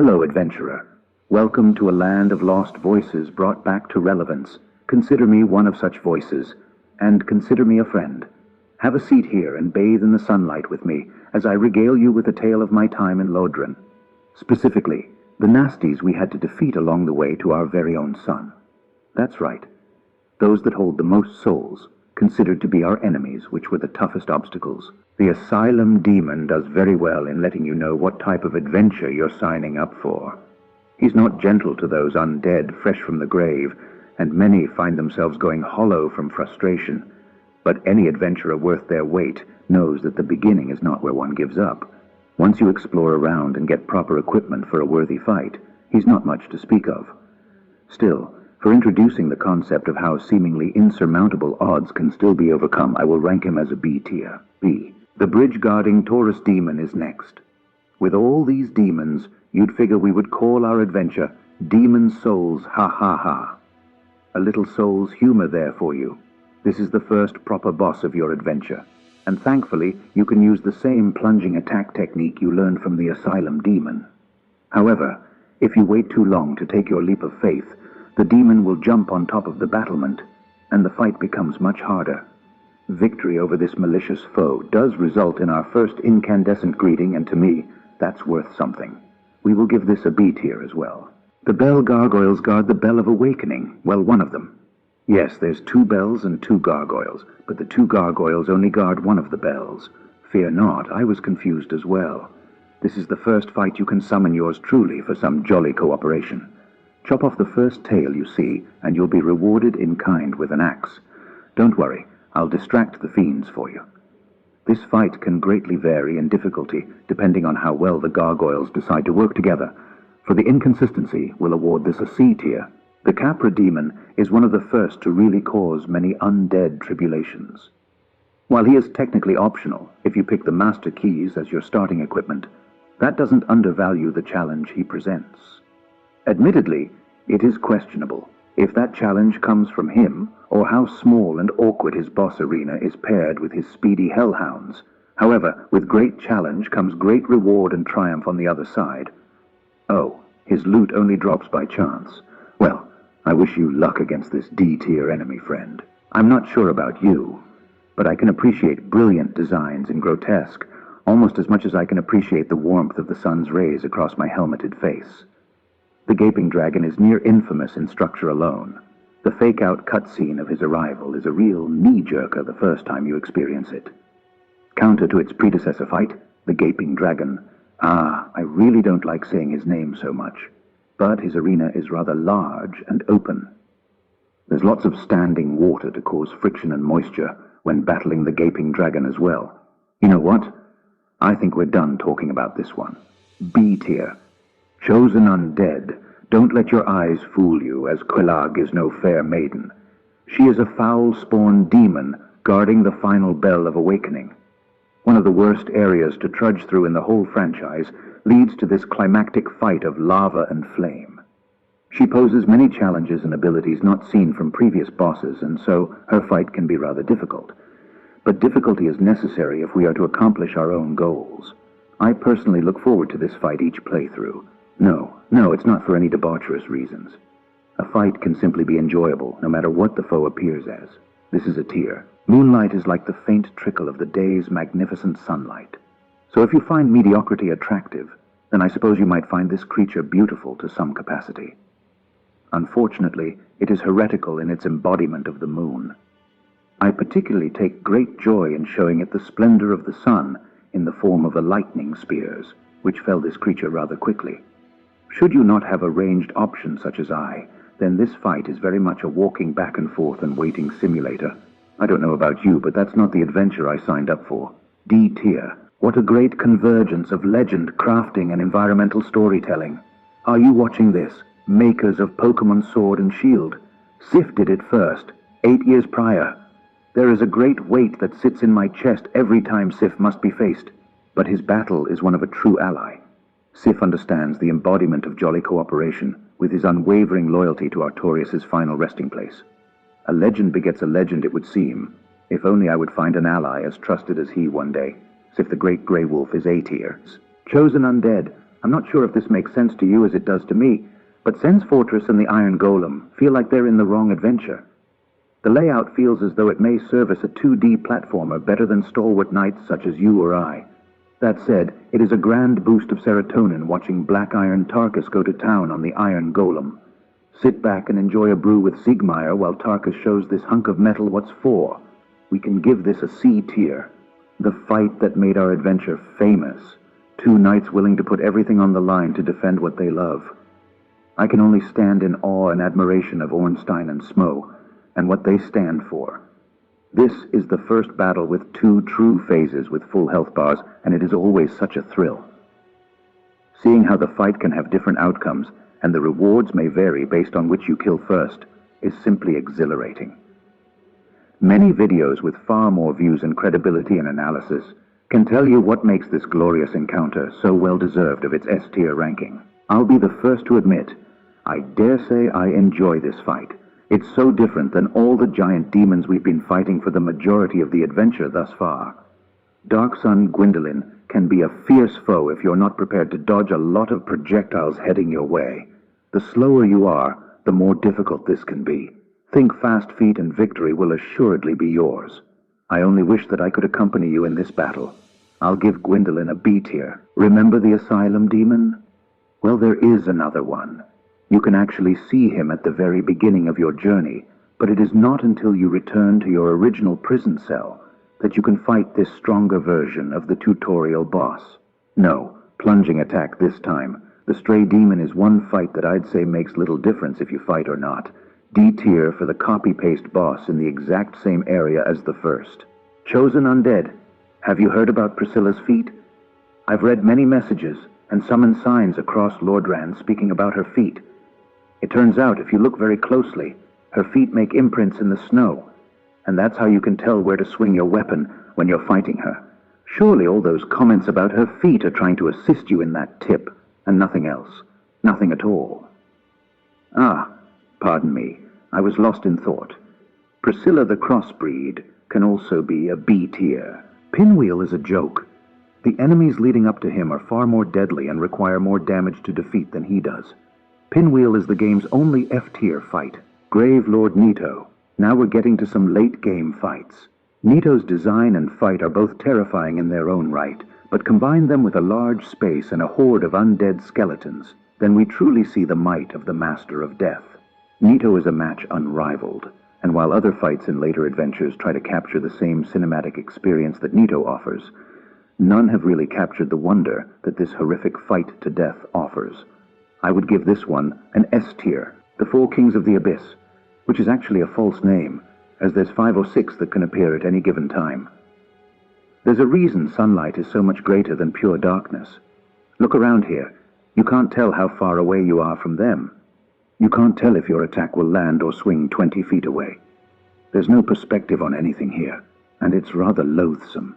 Hello, adventurer. Welcome to a land of lost voices brought back to relevance. Consider me one of such voices, and consider me a friend. Have a seat here and bathe in the sunlight with me as I regale you with a tale of my time in Lodren. Specifically, the nasties we had to defeat along the way to our very own sun. That's right. Those that hold the most souls, considered to be our enemies, which were the toughest obstacles. The Asylum Demon does very well in letting you know what type of adventure you're signing up for. He's not gentle to those undead fresh from the grave, and many find themselves going hollow from frustration. But any adventurer worth their weight knows that the beginning is not where one gives up. Once you explore around and get proper equipment for a worthy fight, he's not much to speak of. Still, for introducing the concept of how seemingly insurmountable odds can still be overcome, I will rank him as a B tier. B. The bridge-guarding Taurus demon is next. With all these demons, you'd figure we would call our adventure Demon Souls Ha Ha Ha. A little Souls humor there for you. This is the first proper boss of your adventure, and thankfully you can use the same plunging attack technique you learned from the Asylum Demon. However, if you wait too long to take your leap of faith, the demon will jump on top of the battlement, and the fight becomes much harder. Victory over this malicious foe does result in our first incandescent greeting, and to me, that's worth something. We will give this a B tier as well. The bell gargoyles guard the Bell of Awakening. Well, one of them. Yes, there's 2 bells and 2 gargoyles, but the 2 gargoyles only guard one of the bells. Fear not, I was confused as well. This is the first fight you can summon yours truly for some jolly cooperation. Chop off the first tail you see, and you'll be rewarded in kind with an axe. Don't worry, I'll distract the fiends for you. This fight can greatly vary in difficulty, depending on how well the gargoyles decide to work together. For the inconsistency, we'll award this a C tier. The Capra Demon is one of the first to really cause many undead tribulations. While he is technically optional, if you pick the Master Keys as your starting equipment, that doesn't undervalue the challenge he presents. Admittedly, it is questionable if that challenge comes from him, or how small and awkward his boss arena is paired with his speedy hellhounds. However, with great challenge comes great reward and triumph on the other side. Oh, his loot only drops by chance. Well, I wish you luck against this D-tier enemy friend. I'm not sure about you, but I can appreciate brilliant designs in grotesque, almost as much as I can appreciate the warmth of the sun's rays across my helmeted face. The gaping dragon is near infamous in structure alone. The fake-out cutscene of his arrival is a real knee-jerker the first time you experience it. Counter to its predecessor fight, the gaping dragon. I really don't like saying his name so much, but his arena is rather large and open. There's lots of standing water to cause friction and moisture when battling the gaping dragon as well. You know what? I think we're done talking about this one. B tier. Chosen undead. Don't let your eyes fool you, as Kolag is no fair maiden. She is a foul-spawned demon guarding the final Bell of Awakening. One of the worst areas to trudge through in the whole franchise leads to this climactic fight of lava and flame. She poses many challenges and abilities not seen from previous bosses, and so her fight can be rather difficult. But difficulty is necessary if we are to accomplish our own goals. I personally look forward to this fight each playthrough. No, it's not for any debaucherous reasons. A fight can simply be enjoyable, no matter what the foe appears as. This is a tier. Moonlight is like the faint trickle of the day's magnificent sunlight. So if you find mediocrity attractive, then I suppose you might find this creature beautiful to some capacity. Unfortunately, it is heretical in its embodiment of the moon. I particularly take great joy in showing it the splendor of the sun in the form of the lightning spears, which fell this creature rather quickly. Should you not have a ranged option such as I, then this fight is very much a walking back and forth and waiting simulator. I don't know about you, but that's not the adventure I signed up for. D tier. What a great convergence of legend, crafting, and environmental storytelling. Are you watching this? Makers of Pokemon Sword and Shield. Sif did it first, 8 years prior. There is a great weight that sits in my chest every time Sif must be faced, but his battle is one of a true ally. Sif understands the embodiment of jolly cooperation, with his unwavering loyalty to Artorias' final resting place. A legend begets a legend, it would seem. If only I would find an ally as trusted as he one day. Sif the Great Grey Wolf is A tier. Chosen undead. I'm not sure if this makes sense to you as it does to me, but Sen's Fortress and the Iron Golem feel like they're in the wrong adventure. The layout feels as though it may serve as a 2D platformer better than stalwart knights such as you or I. That said, it is a grand boost of serotonin watching Black Iron Tarkus go to town on the Iron Golem. Sit back and enjoy a brew with Siegmeyer while Tarkus shows this hunk of metal what's for. We can give this a C tier. The fight that made our adventure famous. 2 knights willing to put everything on the line to defend what they love. I can only stand in awe and admiration of Orstein and Smough, and what they stand for. This is the first battle with 2 true phases with full health bars, and it is always such a thrill. Seeing how the fight can have different outcomes, and the rewards may vary based on which you kill first, is simply exhilarating. Many videos with far more views and credibility and analysis can tell you what makes this glorious encounter so well deserved of its S-tier ranking. I'll be the first to admit, I dare say I enjoy this fight. It's so different than all the giant demons we've been fighting for the majority of the adventure thus far. Dark Sun Gwyndolin can be a fierce foe if you're not prepared to dodge a lot of projectiles heading your way. The slower you are, the more difficult this can be. Think fast feet and victory will assuredly be yours. I only wish that I could accompany you in this battle. I'll give Gwyndolin a B tier. Remember the Asylum Demon? Well, there is another one. You can actually see him at the very beginning of your journey, but it is not until you return to your original prison cell that you can fight this stronger version of the tutorial boss. No, plunging attack this time. The Stray Demon is one fight that I'd say makes little difference if you fight or not. D tier for the copy-paste boss in the exact same area as the first. Chosen Undead. Have you heard about Priscilla's feat? I've read many messages and summoned signs across Lordrand speaking about her feat. It turns out, if you look very closely, her feet make imprints in the snow, and that's how you can tell where to swing your weapon when you're fighting her. Surely all those comments about her feet are trying to assist you in that tip, and nothing else. Nothing at all. Ah, pardon me, I was lost in thought. Priscilla the Crossbreed can also be a B tier. Pinwheel is a joke. The enemies leading up to him are far more deadly and require more damage to defeat than he does. Pinwheel is the game's only F-tier fight. Grave Lord Nito. Now we're getting to some late-game fights. Nito's design and fight are both terrifying in their own right, but combine them with a large space and a horde of undead skeletons, then we truly see the might of the Master of Death. Nito is a match unrivaled, and while other fights in later adventures try to capture the same cinematic experience that Nito offers, none have really captured the wonder that this horrific fight to death offers. I would give this one an S tier, the 4 Kings of the Abyss, which is actually a false name, as there's 5 or 6 that can appear at any given time. There's a reason sunlight is so much greater than pure darkness. Look around here. You can't tell how far away you are from them. You can't tell if your attack will land or swing 20 feet away. There's no perspective on anything here, and it's rather loathsome.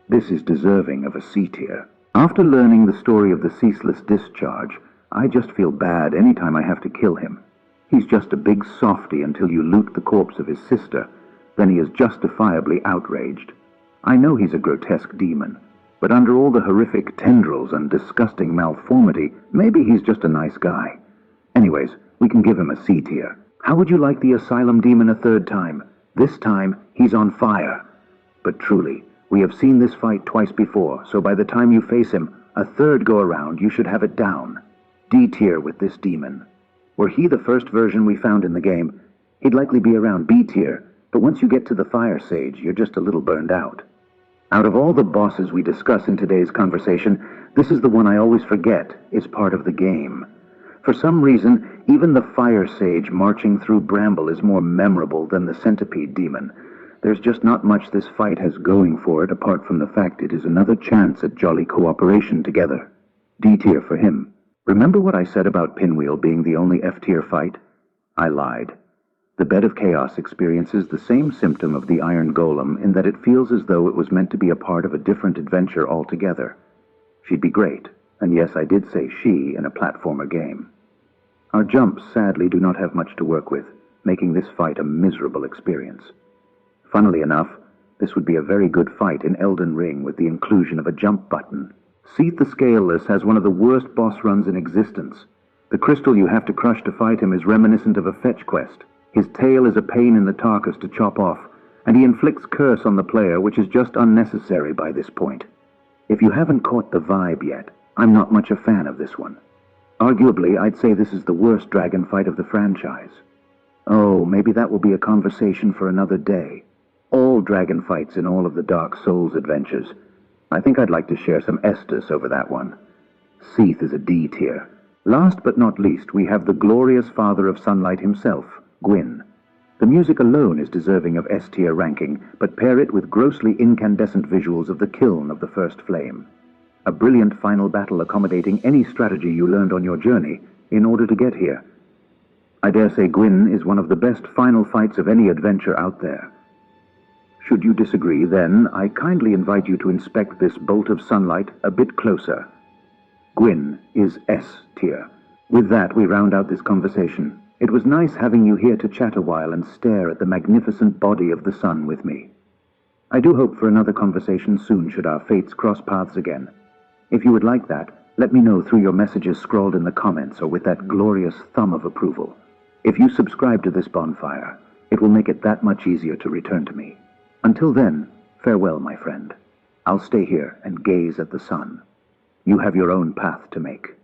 This is deserving of a C tier. After learning the story of the Ceaseless Discharge, I just feel bad any time I have to kill him. He's just a big softy until you loot the corpse of his sister. Then he is justifiably outraged. I know he's a grotesque demon, but under all the horrific tendrils and disgusting malformity, maybe he's just a nice guy. Anyways, we can give him a C tier. How would you like the Asylum Demon a 3rd time? This time, he's on fire. But truly, we have seen this fight twice before, so by the time you face him, a 3rd go-around, you should have it down. D tier with this demon. Were he the first version we found in the game, he'd likely be around B tier, but once you get to the Fire Sage, you're just a little burned out. Out of all the bosses we discuss in today's conversation, this is the one I always forget is part of the game. For some reason, even the Fire Sage marching through Bramble is more memorable than the Centipede Demon. There's just not much this fight has going for it apart from the fact it is another chance at jolly cooperation together. D tier for him. Remember what I said about Pinwheel being the only F-tier fight? I lied. The Bed of Chaos experiences the same symptom of the Iron Golem in that it feels as though it was meant to be a part of a different adventure altogether. She'd be great, and yes, I did say she in a platformer game. Our jumps sadly do not have much to work with, making this fight a miserable experience. Funnily enough, this would be a very good fight in Elden Ring with the inclusion of a jump button. Seath the Scaleless has one of the worst boss runs in existence. The crystal you have to crush to fight him is reminiscent of a fetch quest. His tail is a pain in the tarkus to chop off, and he inflicts curse on the player, which is just unnecessary by this point. If you haven't caught the vibe yet, I'm not much a fan of this one. Arguably, I'd say this is the worst dragon fight of the franchise. Oh, maybe that will be a conversation for another day. All dragon fights in all of the Dark Souls adventures. I think I'd like to share some Estus over that one. Seath is a D tier. Last but not least, we have the glorious father of sunlight himself, Gwyn. The music alone is deserving of S tier ranking, but pair it with grossly incandescent visuals of the kiln of the first flame. A brilliant final battle accommodating any strategy you learned on your journey in order to get here. I dare say Gwyn is one of the best final fights of any adventure out there. Should you disagree, then I kindly invite you to inspect this bolt of sunlight a bit closer. Gwyn is S tier. With that, we round out this conversation. It was nice having you here to chat a while and stare at the magnificent body of the sun with me. I do hope for another conversation soon should our fates cross paths again. If you would like that, let me know through your messages scrawled in the comments or with that glorious thumb of approval. If you subscribe to this bonfire, it will make it that much easier to return to me. Until then, farewell, my friend. I'll stay here and gaze at the sun. You have your own path to make.